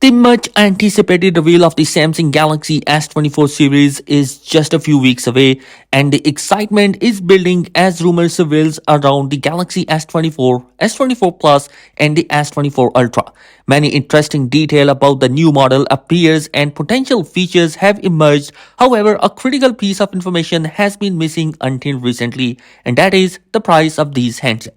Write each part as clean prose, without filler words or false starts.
The much anticipated reveal of the Samsung Galaxy S24 series is just a few weeks away, and the excitement is building as rumors swirls around the Galaxy S24, S24 Plus, and the S24 Ultra. Many interesting details about the new model appears and potential features have emerged. However, a critical piece of information has been missing until recently, and that is the price of these handsets.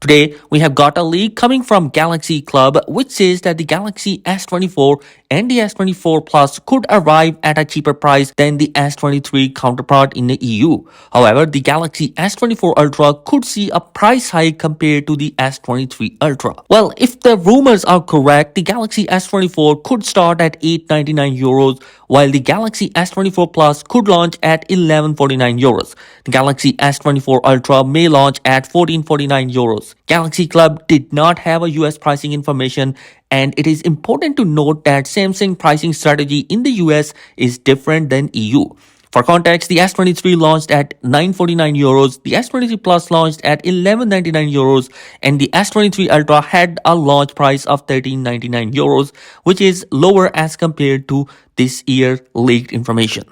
Today, we have got a leak coming from Galaxy Club which says that the Galaxy S24 and the S24 Plus could arrive at a cheaper price than the S23 counterpart in the EU. However, the Galaxy S24 Ultra could see a price hike compared to the S23 Ultra. Well, if the rumors are correct, the Galaxy S24 could start at €899, while the Galaxy S24 Plus could launch at €1149. The Galaxy S24 Ultra may launch at €1449. Galaxy Club did not have a US pricing information, and it is important to note that Samsung pricing strategy in the US is different than EU. For context, the S23 launched at €949, the S23 Plus launched at €1199, and the S23 Ultra had a launch price of €1399, which is lower as compared to this year leaked information.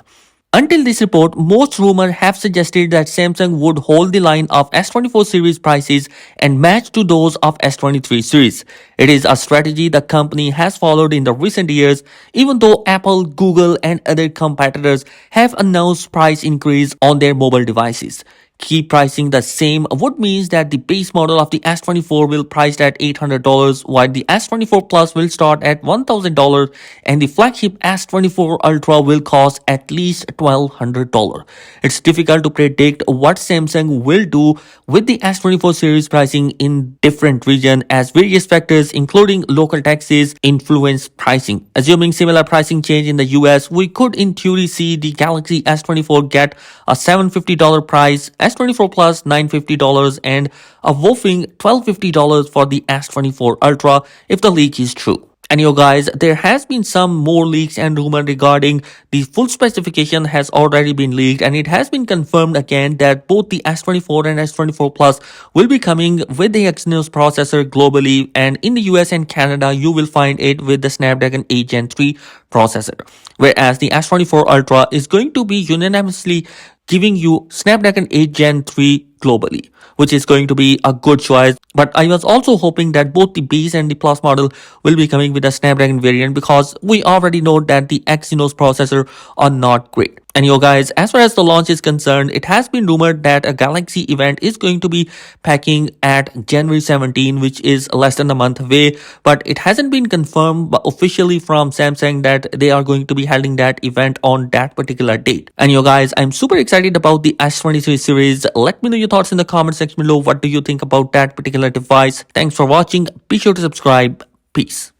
Until this report, most rumors have suggested that Samsung would hold the line of S24 series prices and match to those of S23 series. It is a strategy the company has followed in the recent years, even though Apple, Google, and other competitors have announced price increase on their mobile devices. Keep pricing the same would mean that the base model of the S24 will priced at $800, while the S24 Plus will start at $1,000 and the flagship S24 Ultra will cost at least $1,200. It's difficult to predict what Samsung will do with the S24 series pricing in different regions, as various factors including local taxes influence pricing. Assuming similar pricing change in the US, we could in theory see the Galaxy S24 get a $750 price, S24 Plus $950, and a whopping $1,250 for the S24 Ultra if the leak is true. And yo guys, there has been some more leaks and rumor regarding the full specification has already been leaked, and it has been confirmed again that both the S24 and S24 Plus will be coming with the Exynos processor globally, and in the US and Canada you will find it with the Snapdragon 8 Gen 3 processor, whereas the S24 Ultra is going to be unanimously giving you Snapdragon 8 Gen 3 globally, which is going to be a good choice. But I was also hoping that both the base and the Plus model will be coming with a Snapdragon variant, because we already know that the Exynos processor are not great. And yo guys, as far as the launch is concerned, it has been rumored that a Galaxy event is going to be packing at January 17, which is less than a month away, but it hasn't been confirmed officially from Samsung that they are going to be holding that event on that particular date. And yo guys, I'm super excited about the S23 series. Let me know your thoughts in the comment section below. What do you think about that particular device? Thanks for watching. Be sure to subscribe. Peace.